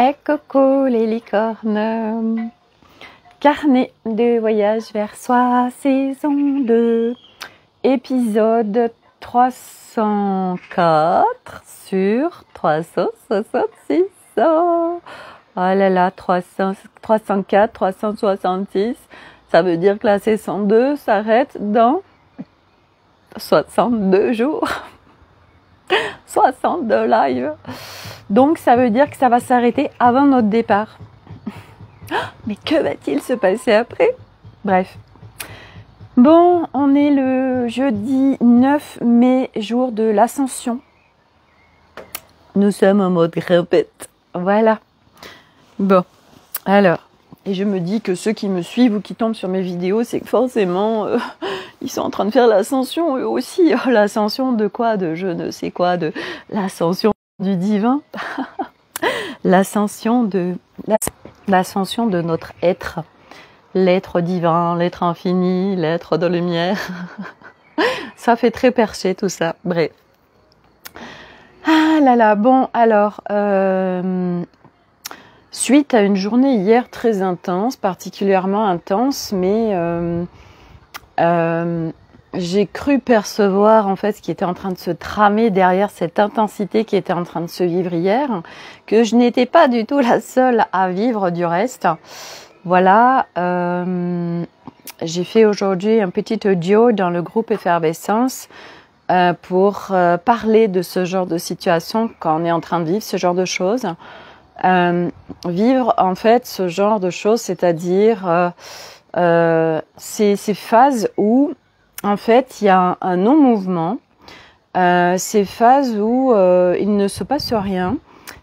Et coucou les licornes. Carnet de voyage vers soi, saison 2, épisode 304 sur 366. Oh là là, 304, 366. Ça veut dire que la saison 2 s'arrête dans 62 jours. 62 lives. Donc ça veut dire que ça va s'arrêter avant notre départ. Mais que va-t-il se passer après? Bref. Bon, on est le jeudi 9 mai, jour de l'Ascension. Nous sommes en mode grimpette. Voilà. Bon, alors. Et je me dis que ceux qui me suivent ou qui tombent sur mes vidéos, c'est que forcément, ils sont en train de faire l'ascension eux aussi. Oh, l'ascension de quoi? De je ne sais quoi, de l'ascension du divin. L'ascension de notre être. L'être divin, l'être infini, l'être de lumière. Ça fait très perché tout ça. Bref. Ah là là, bon, alors... suite à une journée hier très intense, particulièrement intense, mais j'ai cru percevoir en fait ce qui était en train de se tramer derrière cette intensité qui était en train de se vivre hier, que je n'étais pas du tout la seule à vivre du reste. Voilà, j'ai fait aujourd'hui un petit audio dans le groupe Effervescence pour parler de ce genre de situation quand on est en train de vivre ce genre de choses. Vivre en fait ce genre de choses, c'est-à-dire ces phases où en fait il y a un non-mouvement, ces phases où il ne se passe rien,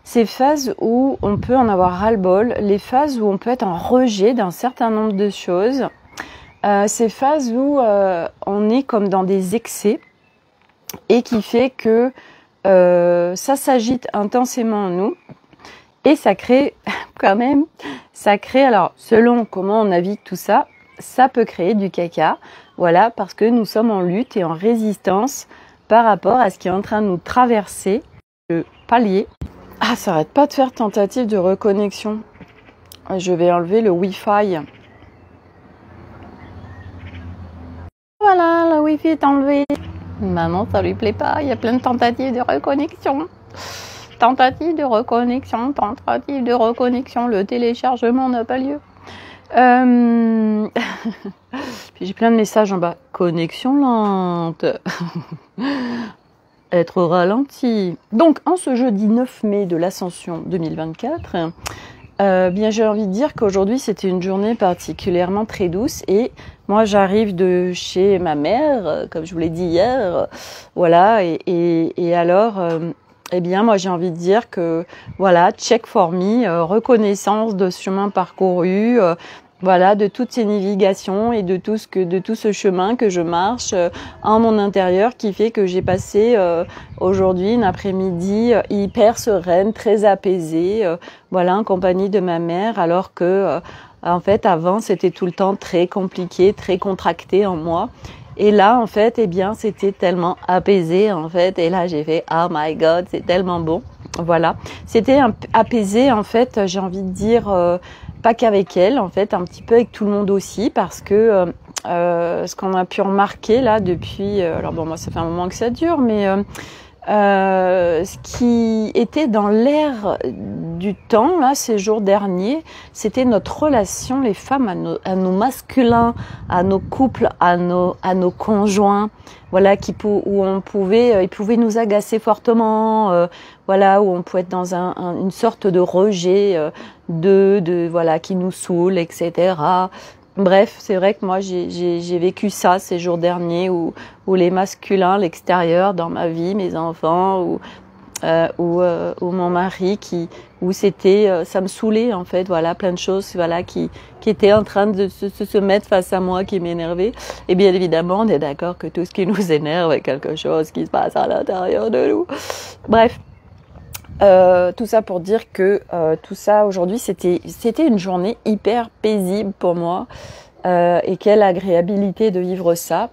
ces phases où on peut en avoir ras-le-bol, les phases où on peut être en rejet d'un certain nombre de choses, ces phases où on est comme dans des excès et qui fait que ça s'agite intensément en nous. Et ça crée quand même, alors selon comment on navigue tout ça, ça peut créer du caca, voilà, parce que nous sommes en lutte et en résistance par rapport à ce qui est en train de nous traverser, le palier. Ah, ça arrête pas de faire tentative de reconnexion. Je vais enlever le Wi-Fi. Voilà, le Wi-Fi est enlevé. Maman, ça lui plaît pas, il y a plein de tentatives de reconnexion. Tentative de reconnexion, le téléchargement n'a pas lieu. Puis j'ai plein de messages en bas. Connexion lente. Être ralenti. Donc, en ce jeudi 9 mai de l'Ascension 2024, bien j'ai envie de dire qu'aujourd'hui c'était une journée particulièrement très douce et moi j'arrive de chez ma mère, comme je vous l'ai dit hier, voilà, et alors... eh bien, moi, j'ai envie de dire que, voilà, check for me, reconnaissance de ce chemin parcouru, voilà, de toutes ces navigations et de tout ce chemin que je marche en mon intérieur qui fait que j'ai passé aujourd'hui une après-midi hyper sereine, très apaisée, voilà, en compagnie de ma mère, alors que, en fait, avant, c'était tout le temps très compliqué, très contracté en moi. Et là, en fait, eh bien, c'était tellement apaisé, en fait. Et là, j'ai fait, oh my God, c'est tellement bon. Voilà. C'était apaisé, en fait, j'ai envie de dire, pas qu'avec elle, en fait, un petit peu avec tout le monde aussi, parce que ce qu'on a pu remarquer, là, depuis... alors bon, moi, ça fait un moment que ça dure, mais... ce qui était dans l'air du temps, là, ces jours derniers, c'était notre relation, les femmes, à nos masculins, à nos couples, à nos conjoints, voilà, où on pouvait, ils pouvaient nous agacer fortement, voilà, où on pouvait être dans une sorte de rejet voilà, qui nous saoule, etc. Bref, c'est vrai que moi j'ai vécu ça ces jours derniers où les masculins, l'extérieur dans ma vie, mes enfants ou mon mari où c'était ça me saoulait en fait, voilà, plein de choses, voilà, qui étaient en train de se mettre face à moi, qui m'énervaient. Et bien évidemment, on est d'accord que tout ce qui nous énerve est quelque chose qui se passe à l'intérieur de nous. Bref. Tout ça pour dire que tout ça aujourd'hui c'était une journée hyper paisible pour moi et quelle agréabilité de vivre ça.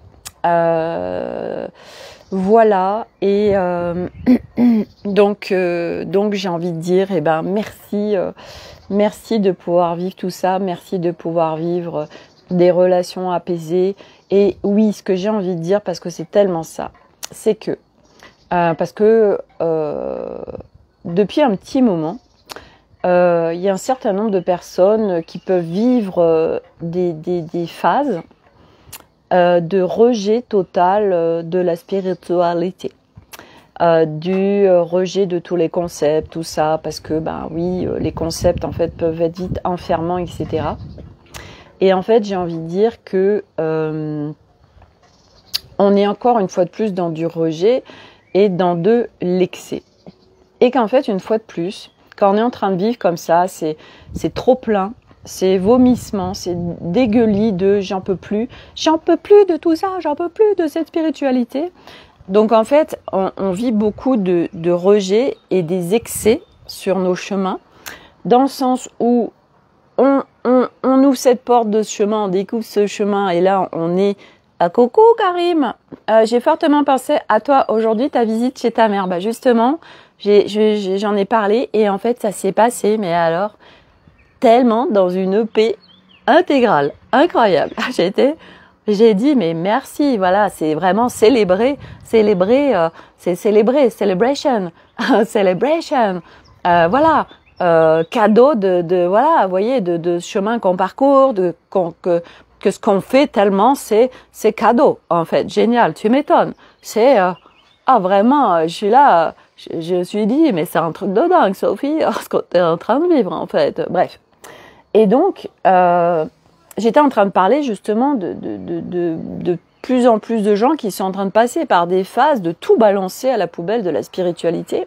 Voilà, et donc j'ai envie de dire, eh ben merci, merci de pouvoir vivre tout ça, merci de pouvoir vivre des relations apaisées. Et oui, ce que j'ai envie de dire, parce que c'est tellement ça, c'est que parce que depuis un petit moment, il y a un certain nombre de personnes qui peuvent vivre des phases de rejet total de la spiritualité, du rejet de tous les concepts, tout ça, parce que ben oui, les concepts en fait peuvent être vite enfermants, etc. Et en fait, j'ai envie de dire que on est encore une fois de plus dans du rejet et dans de l'excès. Et qu'en fait, une fois de plus, quand on est en train de vivre comme ça, c'est trop plein, c'est vomissement, c'est dégueulis de j'en peux plus de tout ça, j'en peux plus de cette spiritualité. Donc en fait, on vit beaucoup de rejet et des excès sur nos chemins, dans le sens où on ouvre cette porte de ce chemin, on découvre ce chemin, et là on est à coucou Karim, j'ai fortement pensé à toi aujourd'hui, ta visite chez ta mère. Bah justement, j'en ai parlé et en fait ça s'est passé, mais alors tellement dans une paix intégrale, incroyable. J'ai dit mais merci, voilà, c'est vraiment celebration, celebration, voilà, cadeau de voilà, vous voyez, de chemin qu'on parcourt, que ce qu'on fait tellement c'est cadeau en fait, génial, tu m'étonnes, c'est vraiment, je suis là, je me suis dit mais c'est un truc de dingue Sophie, ce que t'es en train de vivre en fait, bref. Et donc, j'étais en train de parler justement de plus en plus de gens qui sont en train de passer par des phases de tout balancer à la poubelle de la spiritualité.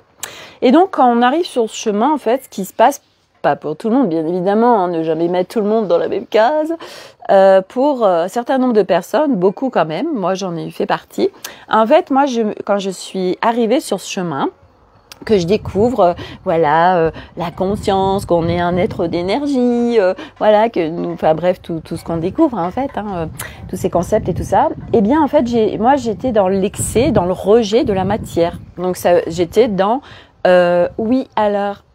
Et donc, quand on arrive sur ce chemin, en fait, ce qui se passe, pas pour tout le monde, bien évidemment, hein, ne jamais mettre tout le monde dans la même case, pour un certain nombre de personnes, beaucoup quand même, moi j'en ai fait partie. En fait, moi, quand je suis arrivée sur ce chemin, que je découvre, voilà, la conscience, qu'on est un être d'énergie, voilà, que nous, enfin bref, tout ce qu'on découvre en fait, hein, tous ces concepts et tout ça. Eh bien, en fait, moi, j'étais dans l'excès, dans le rejet de la matière. Donc, j'étais dans oui, alors,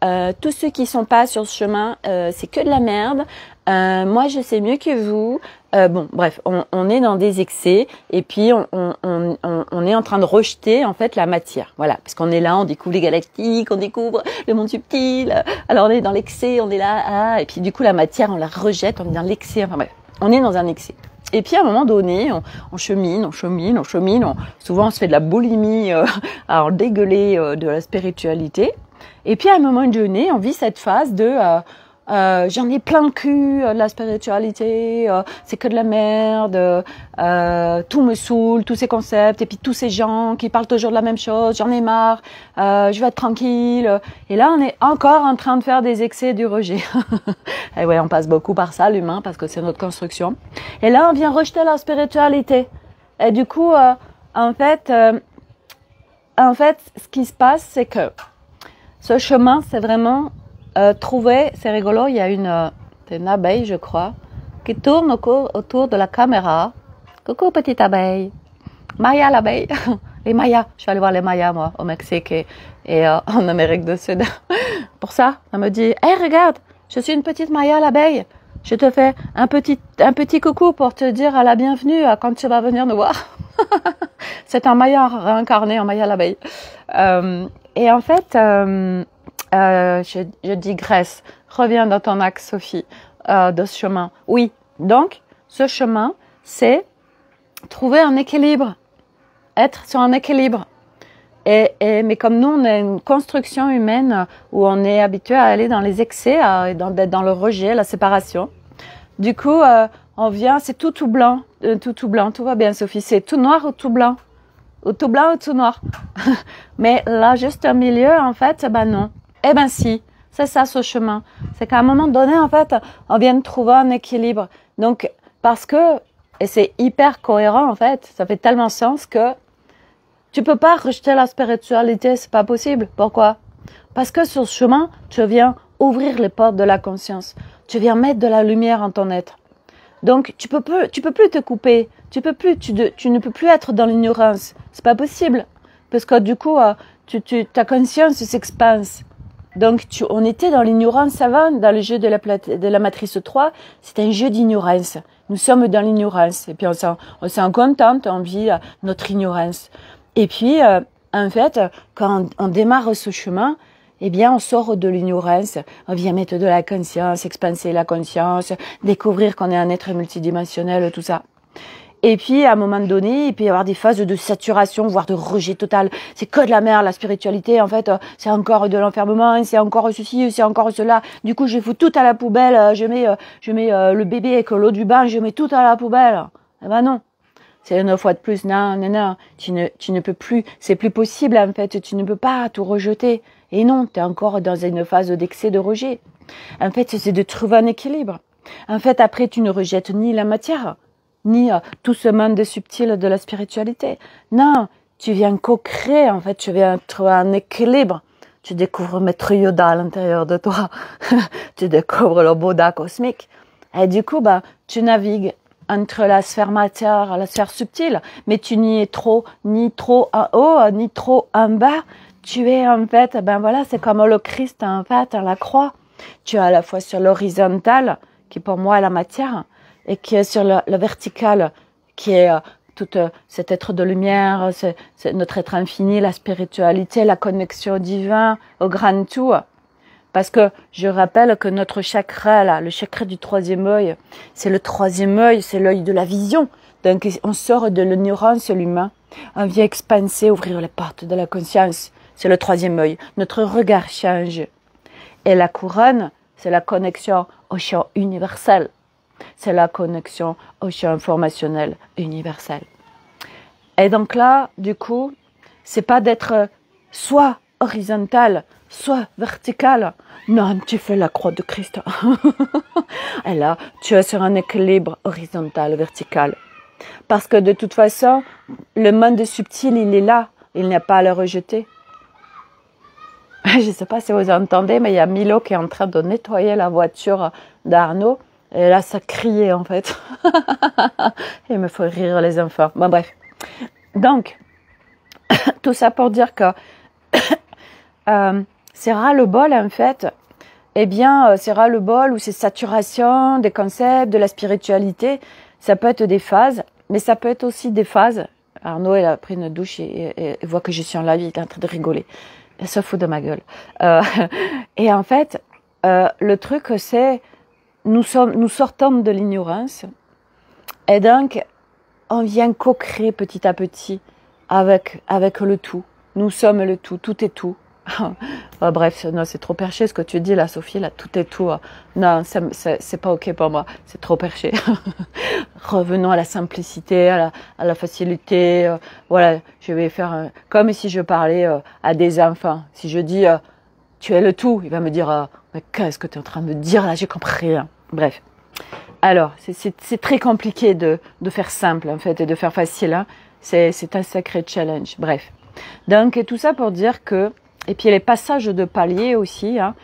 tous ceux qui sont pas sur ce chemin, c'est que de la merde. Moi, je sais mieux que vous. Bon, bref, on est dans des excès et puis on est en train de rejeter en fait la matière. Voilà, parce qu'on est là, on découvre les galactiques, on découvre le monde subtil. Alors on est dans l'excès, on est là, et puis du coup la matière, on la rejette, on est dans l'excès. Enfin bref, on est dans un excès. Et puis à un moment donné, on chemine. Souvent on se fait de la boulimie à en dégueuler de la spiritualité. Et puis à un moment donné, on vit cette phase de j'en ai plein le cul de la spiritualité, c'est que de la merde, tout me saoule, tous ces concepts, et puis tous ces gens qui parlent toujours de la même chose, j'en ai marre, je vais être tranquille. Et là, on est encore en train de faire des excès du rejet. Et ouais, on passe beaucoup par ça, l'humain, parce que c'est notre construction. Et là, on vient rejeter la spiritualité. Et du coup, en fait, ce qui se passe, c'est que ce chemin, c'est vraiment trouver, c'est rigolo, il y a une abeille, je crois, qui tourne autour de la caméra. Coucou petite abeille. Maya l'abeille. Les Mayas. Je suis allée voir les Mayas, moi, au Mexique et en Amérique du Sud. Pour ça, elle me dit, hey, regarde, je suis une petite Maya l'abeille. Je te fais un petit coucou pour te dire à la bienvenue quand tu vas venir nous voir. C'est un Maya réincarné en Maya l'abeille. Et en fait, je digresse. Reviens dans ton axe, Sophie, de ce chemin. Oui, donc, ce chemin, c'est trouver un équilibre. Être sur un équilibre. Mais comme nous, on a une construction humaine où on est habitué à aller dans les excès, d'être dans le rejet, la séparation. Du coup, on vient, c'est tout blanc, tout blanc, tout va bien, Sophie. C'est tout noir ou tout blanc? Ou tout blanc ou tout noir? Mais là, juste au milieu, en fait, ben non. Eh ben si, c'est ça ce chemin. C'est qu'à un moment donné, en fait, on vient de trouver un équilibre. Donc, parce que, et c'est hyper cohérent, en fait, ça fait tellement sens que tu peux pas rejeter la spiritualité, c'est pas possible. Pourquoi? Parce que sur ce chemin, tu viens ouvrir les portes de la conscience. Tu viens mettre de la lumière en ton être. Donc, tu peux plus te couper. Tu ne peux plus être dans l'ignorance. C'est pas possible. Parce que du coup, ta conscience s'expanse. Donc, on était dans l'ignorance avant, dans le jeu de la matrice 3. C'est un jeu d'ignorance. Nous sommes dans l'ignorance. Et puis, on s'en contente, on vit notre ignorance. Et puis, en fait, quand on démarre ce chemin, eh bien, on sort de l'ignorance, on vient mettre de la conscience, expanser la conscience, découvrir qu'on est un être multidimensionnel, tout ça. Et puis, à un moment donné, il peut y avoir des phases de saturation, voire de rejet total. C'est que de la merde, la spiritualité, en fait, c'est encore de l'enfermement, c'est encore ceci, c'est encore cela. Du coup, je fous tout à la poubelle, je mets le bébé avec l'eau du bain, je mets tout à la poubelle. Eh ben non. C'est une fois de plus, non, tu ne peux plus, c'est plus possible, en fait, tu ne peux pas tout rejeter. Et non, tu es encore dans une phase d'excès de rejet. En fait, c'est de trouver un équilibre. En fait, après, tu ne rejettes ni la matière, ni tout ce monde subtil de la spiritualité. Non, tu viens co-créer, en fait, tu viens trouver un équilibre. Tu découvres Maître Yoda à l'intérieur de toi. Tu découvres le Bouddha cosmique. Et du coup, tu navigues entre la sphère matière et la sphère subtile, mais tu n'y es ni trop en haut, ni trop en bas. Tu es en fait, c'est comme le Christ en fait à la croix. Tu es à la fois sur l'horizontale, qui pour moi est la matière, et qui est sur le vertical, qui est tout cet être de lumière, c'est notre être infini, la spiritualité, la connexion au divin, au grand tout. Parce que je rappelle que notre chakra, là, le chakra du troisième œil, c'est le troisième œil, c'est l'œil de la vision. Donc on sort de l'ignorance, l'humain, on vient expanser, ouvrir les portes de la conscience. C'est le troisième œil. Notre regard change. Et la couronne, c'est la connexion au champ universel. C'est la connexion au champ informationnel universel. Et donc là, du coup, c'est pas d'être soit horizontal, soit vertical. Non, tu fais la croix de Christ. Et là, tu es sur un équilibre horizontal, vertical. Parce que de toute façon, le monde subtil, il est là. Il n'y a pas à le rejeter. Je ne sais pas si vous entendez, mais il y a Milo qui est en train de nettoyer la voiture d'Arnaud. Et là, ça criait en fait. Il me fait rire les enfants. Bon, bref. Donc, tout ça pour dire que c'est ras-le-bol en fait. Eh bien, c'est ras-le-bol ou c'est saturation des concepts, de la spiritualité. Ça peut être des phases, mais ça peut être aussi des phases. Arnaud, il a pris une douche et voit que je suis en live, il est en train de rigoler. Elle se fout de ma gueule. Et en fait, le truc, c'est nous sortons de l'ignorance et donc on vient co-créer petit à petit avec le tout. Nous sommes le tout, tout est tout. Bref, non, c'est trop perché ce que tu dis là, Sophie, là, tout est tout. Non, c'est pas ok pour moi, c'est trop perché. Revenons à la simplicité, à la facilité. Voilà, je vais faire comme si je parlais à des enfants. Si je dis tu es le tout, il va me dire mais qu'est-ce que tu es en train de me dire là, j'ai compris rien. Bref. Alors, c'est très compliqué de faire simple en fait et de faire facile. Hein. C'est un sacré challenge. Bref. Donc tout ça pour dire que et puis les passages de paliers aussi, hein,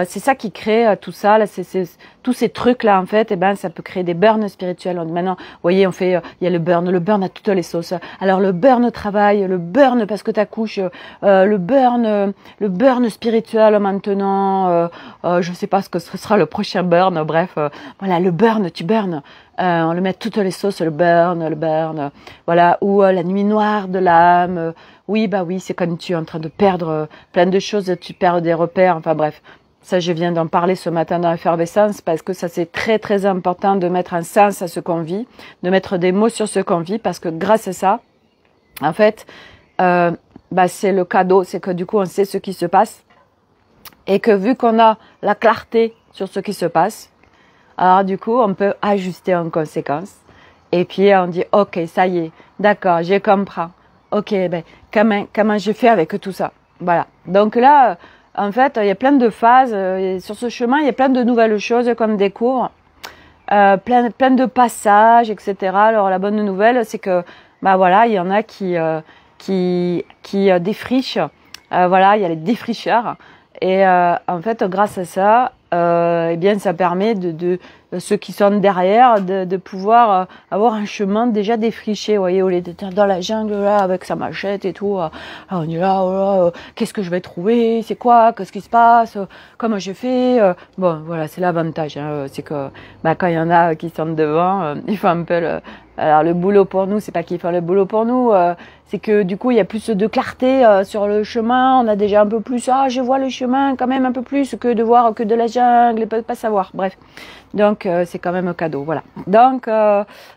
c'est ça qui crée tout ça. Là, tous ces trucs là en fait, ça peut créer des burns spirituels. Maintenant, vous voyez, on fait, il y a le burn à toutes les sauces. Alors le burn travail, le burn parce que t'accouches, le burn spirituel maintenant. Je sais pas ce que ce sera le prochain burn. Bref, voilà, le burn, tu burn. On le met à toutes les sauces, le burn, voilà, ou la nuit noire de l'âme. Oui, c'est quand tu es en train de perdre plein de choses, tu perds des repères, enfin bref. Ça, je viens d'en parler ce matin dans l'effervescence parce que ça, c'est très, très important de mettre un sens à ce qu'on vit, de mettre des mots sur ce qu'on vit parce que grâce à ça, en fait, c'est le cadeau, c'est que du coup, on sait ce qui se passe et que vu qu'on a la clarté sur ce qui se passe, alors du coup, on peut ajuster en conséquence et puis on dit, ok, ça y est, d'accord, je comprends. Ok, comment je fais avec tout ça? Voilà. Donc là, en fait, il y a plein de phases. Sur ce chemin, il y a plein de nouvelles choses qu'on découvre. Plein de passages, etc. Alors la bonne nouvelle, c'est que, il y en a qui défrichent. Il y a les défricheurs. Et en fait, grâce à ça, ça permet ceux qui sont derrière, de pouvoir avoir un chemin déjà défriché, vous voyez, au lieu d'être dans la jungle là avec sa machette et tout. On est là, oh là, qu'est-ce que je vais trouver, c'est quoi, qu'est-ce qui se passe, comment je fais. Bon, voilà, c'est l'avantage, hein, c'est que quand il y en a qui sont devant, il faut un peu alors le boulot pour nous, c'est pas qu'ils font le boulot pour nous, c'est que du coup il y a plus de clarté sur le chemin, on a déjà un peu plus, je vois le chemin quand même un peu plus que de voir que de la jungle et pas savoir, bref. Donc c'est quand même un cadeau, voilà. Donc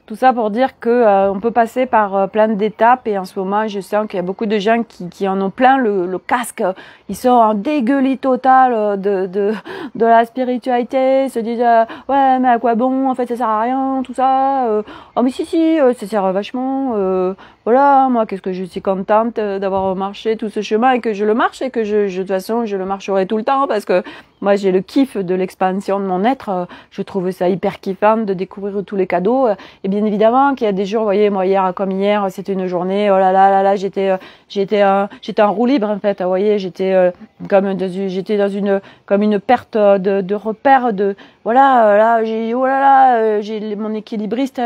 tout ça pour dire que on peut passer par plein d'étapes et en ce moment je sens qu'il y a beaucoup de gens qui en ont plein le casque, ils sont en dégueulis total de la spiritualité, ils se disent ouais mais à quoi bon, en fait ça sert à rien tout ça, oh mais si ça sert vachement, voilà, moi qu'est-ce que je suis contente d'avoir marché tout ce chemin et que je le marche et que de toute façon je le marcherai tout le temps parce que moi j'ai le kiff de l'expansion de mon être, je trouve ça hyper kiffant de découvrir tous les cadeaux et bien évidemment qu'il y a des jours, vous voyez, moi hier comme hier c'était une journée, oh là là j'étais en roue libre en fait, vous voyez, j'étais dans une perte de repère de voilà, là j'ai mon équilibriste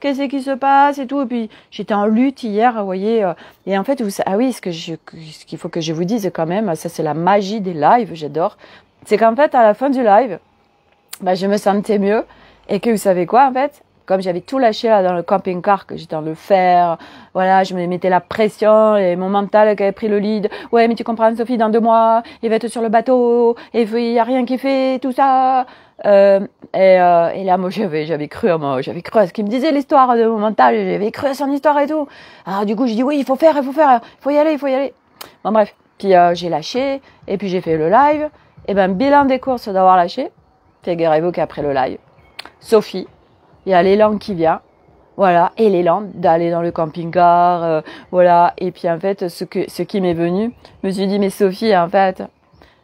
qu'est-ce qui se passe et tout, et puis j'étais en lutte hier, vous voyez, et en fait ce qu'il faut que je vous dise quand même, ça c'est la magie des lives, j'adore, c'est qu'en fait à la fin du live je me sentais mieux et que vous savez quoi en fait, comme j'avais tout lâché là dans le camping-car, que j'étais en le faire, voilà, je me mettais la pression et mon mental qui avait pris le lead. Ouais, mais tu comprends Sophie, dans 2 mois, il va être sur le bateau et il y a rien qui est fait, tout ça. Et là, moi, j'avais cru à ce qu'il me disait l'histoire de mon mental, j'avais cru à son histoire et tout. Alors du coup, j'ai dit oui, il faut y aller. Bon bref, puis j'ai lâché et puis j'ai fait le live. Et bilan des courses d'avoir lâché. Figurez-vous qu'après le live, Sophie, il y a l'élan qui vient, voilà, et l'élan d'aller dans le camping-car, voilà, et puis en fait, ce qui m'est venu, je me suis dit, mais Sophie, en fait,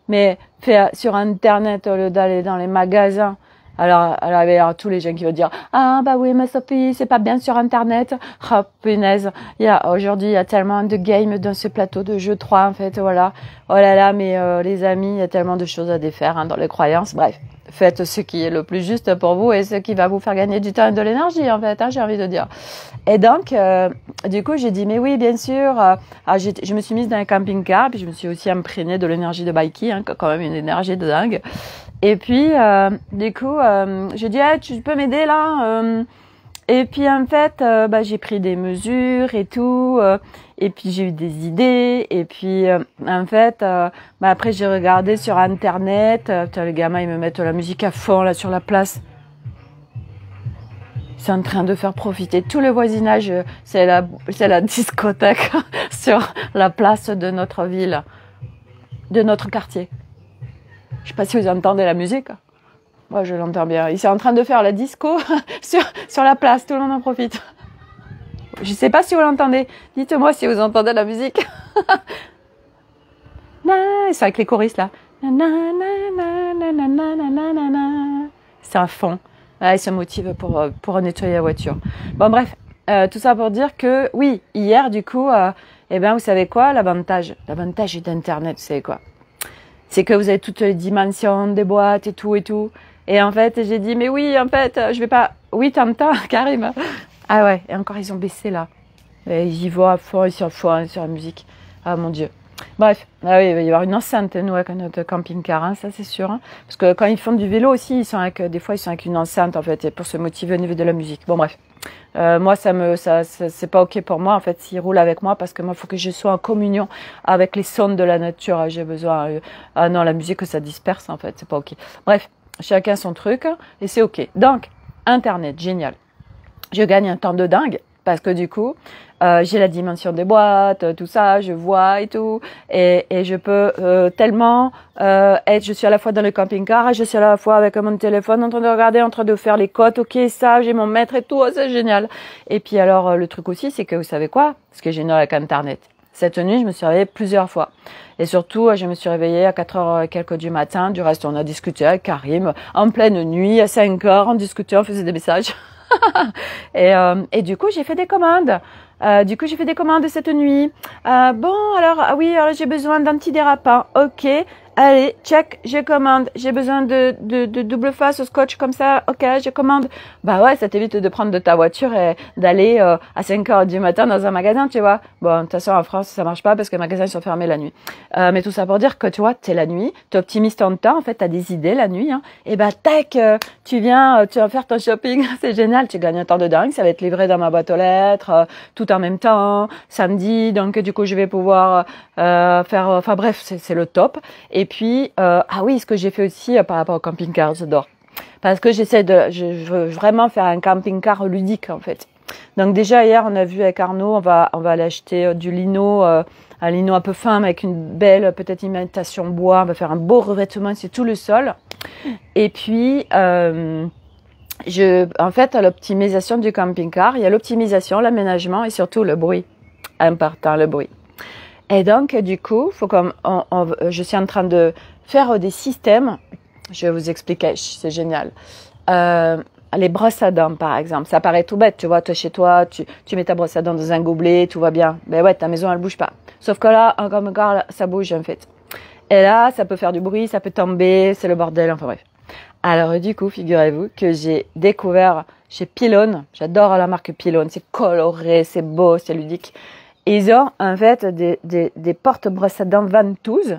mais fais sur Internet au lieu d'aller dans les magasins. Alors, il va y avoir tous les gens qui vont dire, oui, mais Sophie, c'est pas bien sur Internet. Oh, punaise. Aujourd'hui, il y a tellement de games dans ce plateau de jeu 3, en fait, voilà. Oh là là, mais les amis, il y a tellement de choses à défaire, hein, dans les croyances. Bref, faites ce qui est le plus juste pour vous et ce qui va vous faire gagner du temps et de l'énergie, en fait, hein, j'ai envie de dire. Et donc, du coup, j'ai dit, mais oui, bien sûr. Je me suis mise dans un camping-car, puis je me suis aussi imprégnée de l'énergie de Baiki, hein, quand même une énergie de dingue. Et puis, du coup, j'ai dit, tu peux m'aider là et puis, en fait, j'ai pris des mesures et tout. Et puis, j'ai eu des idées. Et puis, en fait, après, j'ai regardé sur Internet. Les gamins, ils me mettent la musique à fond là sur la place. C'est en train de faire profiter tout le voisinage. C'est la discothèque sur la place de notre ville, de notre quartier. Je sais pas si vous entendez la musique. Moi, je l'entends bien. Ils sont en train de faire la disco sur la place. Tout le monde en profite. Je sais pas si vous l'entendez. Dites-moi si vous entendez la musique. C'est avec les choristes, là. C'est un fond. Ils se motivent pour nettoyer la voiture. Bon, bref. Tout ça pour dire que, oui, hier, du coup, vous savez quoi? L'avantage d'Internet, vous savez quoi? C'est que vous avez toutes les dimensions des boîtes et tout. Et en fait, j'ai dit, mais oui, en fait, je vais pas... Oui, t'entends, Karim. Ah ouais, et encore, ils ont baissé, là. Et ils y vont à fond, ils sont à fond sur la musique. Ah, mon Dieu. Bref, il va y avoir une enceinte, nous, avec notre camping-car, hein, ça, c'est sûr. Hein. Parce que quand ils font du vélo aussi, des fois, ils sont avec une enceinte, en fait, pour se motiver au niveau de la musique. Bon, bref. Moi, c'est pas ok pour moi, en fait, s'ils roulent avec moi, parce que moi, il faut que je sois en communion avec les sons de la nature. J'ai besoin, non, la musique, ça disperse, en fait, c'est pas ok. Bref, chacun son truc, et c'est ok. Donc, Internet, génial. Je gagne un temps de dingue, parce que du coup, j'ai la dimension des boîtes, tout ça, je vois et tout, et je peux tellement je suis à la fois dans le camping-car, et je suis à la fois avec mon téléphone en train de regarder, en train de faire les cotes, ok, ça, j'ai mon mètre et tout, c'est génial. Et puis alors, le truc aussi, c'est que vous savez quoi? Ce qui est génial avec Internet. Cette nuit, je me suis réveillée plusieurs fois. Et surtout, je me suis réveillée à 4h et quelques du matin. Du reste, on a discuté avec Karim en pleine nuit, à 5h, on discutait, on faisait des messages. et du coup, j'ai fait des commandes. Cette nuit. Alors j'ai besoin d'antidérapant. Ok. allez, check, je commande. J'ai besoin de double face au scotch comme ça. Ok, je commande. Bah ouais, ça t'évite de prendre de ta voiture et d'aller à 5 heures du matin dans un magasin, tu vois. Bon, de toute façon, en France, ça marche pas parce que les magasins sont fermés la nuit. Mais tout ça pour dire que, tu vois, t'es la nuit, t'optimises ton temps. En fait, t'as des idées la nuit. Hein, et bah, tac, tu vas faire ton shopping. C'est génial, tu gagnes un temps de dingue. Ça va être livré dans ma boîte aux lettres, tout en même temps, samedi. Donc, du coup, je vais pouvoir faire... Enfin bref, c'est le top. Et puis, ah oui, ce que j'ai fait aussi par rapport au camping-car, j'adore. Parce que je veux vraiment faire un camping-car ludique, en fait. Donc déjà, hier, on a vu avec Arnaud, on va aller acheter du lino, un lino un peu fin, mais avec une belle, peut-être imitation bois. On va faire un beau revêtement sur tout le sol. Et puis, en fait, à l'optimisation du camping-car, il y a l'optimisation, l'aménagement et surtout le bruit. Important, le bruit. Et donc, du coup, je suis en train de faire des systèmes. Je vais vous expliquer, c'est génial. Les brosses à dents, par exemple. Ça paraît tout bête, tu vois. Toi, chez toi, tu mets ta brosse à dents dans un gobelet, tout va bien. Ben ouais, ta maison, elle bouge pas. Sauf que là, un camping-car, ça bouge, en fait. Et là, ça peut faire du bruit, ça peut tomber, c'est le bordel, enfin bref. Alors, du coup, figurez-vous que j'ai découvert chez Pylone. J'adore la marque Pylone. C'est coloré, c'est beau, c'est ludique. Ils ont en fait des porte-brosses à dents ventouses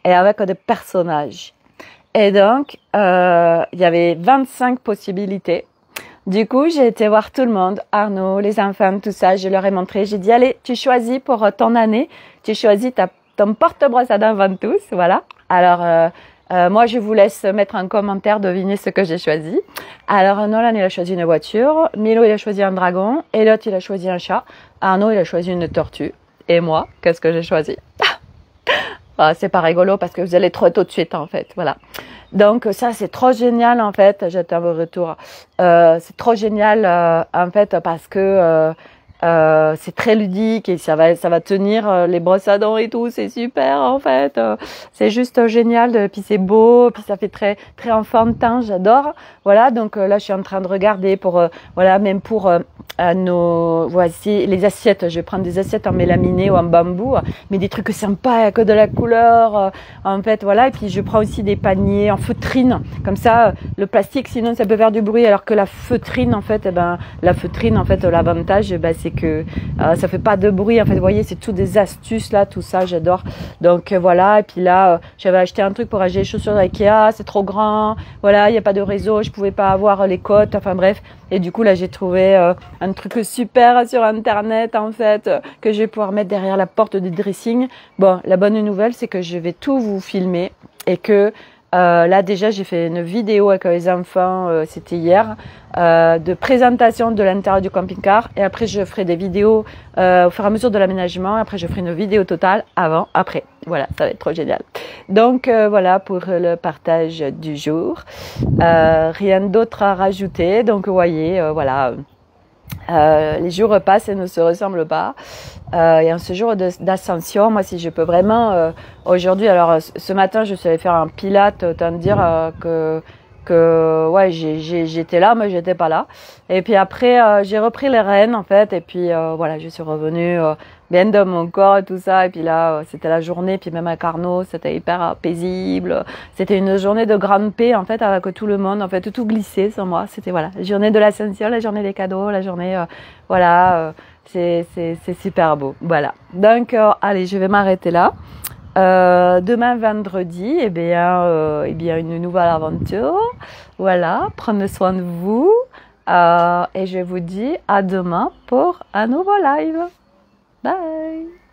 et avec des personnages. Et donc, il y avait 25 possibilités. Du coup, j'ai été voir tout le monde, Arnaud, les enfants, tout ça. Je leur ai montré. J'ai dit, allez, tu choisis pour ton année. Tu choisis ton porte-brosse à dents ventouse. Voilà. Alors, moi, je vous laisse mettre un commentaire, deviner ce que j'ai choisi. Alors, Nolan, il a choisi une voiture. Milo, il a choisi un dragon. Elliot, il a choisi un chat. Arnaud, il a choisi une tortue. Et moi, qu'est-ce que j'ai choisi? C'est pas rigolo parce que vous allez trop tout de suite, en fait. Voilà. Donc, ça, c'est trop génial, en fait. J'attends vos retours. C'est trop génial, en fait, parce que c'est très ludique et ça va tenir les brosses à dents et tout, c'est super en fait. C'est juste génial, puis c'est beau, puis ça fait très très enfantin, j'adore. Voilà, donc là je suis en train de regarder pour voilà, même pour voici les assiettes, je vais prendre des assiettes en mélaminé ou en bambou, mais des trucs sympas, que de la couleur en fait, voilà, et puis je prends aussi des paniers en feutrine. Comme ça le plastique sinon ça peut faire du bruit alors que la feutrine en fait, l'avantage c'est que ça fait pas de bruit. En fait, vous voyez, c'est tout des astuces là, tout ça, j'adore. Donc voilà. Et puis là, j'avais acheté un truc pour acheter les chaussures d'Ikea, c'est trop grand. Voilà, il n'y a pas de réseau, je pouvais pas avoir les côtes. Enfin bref. Et du coup là, j'ai trouvé un truc super sur internet en fait que je vais pouvoir mettre derrière la porte du dressing. Bon, la bonne nouvelle, c'est que je vais tout vous filmer et que là déjà j'ai fait une vidéo avec les enfants, c'était hier, de présentation de l'intérieur du camping-car et après je ferai des vidéos au fur et à mesure de l'aménagement, après je ferai une vidéo totale avant, après, voilà, ça va être trop génial. Donc voilà pour le partage du jour, rien d'autre à rajouter, donc vous voyez, voilà. Les jours passent et ne se ressemblent pas. Et en ce jour d'ascension, moi, si je peux vraiment aujourd'hui, alors ce matin, je suis allée faire un pilate, autant dire que ouais, j'étais là, mais j'étais pas là. Et puis après, j'ai repris les rênes en fait, et puis voilà, je suis revenue bien dans mon corps et tout ça. Et puis là, c'était la journée, puis même à Carnot, c'était hyper paisible. C'était une journée de grande paix en fait, avec tout le monde, en fait, tout glissait sur moi. C'était voilà, la journée de l'ascension, la journée des cadeaux, la journée, voilà, c'est super beau. Voilà. Donc allez, je vais m'arrêter là. Demain vendredi, eh bien une nouvelle aventure. Voilà, prenez soin de vous et je vous dis à demain pour un nouveau live. Bye.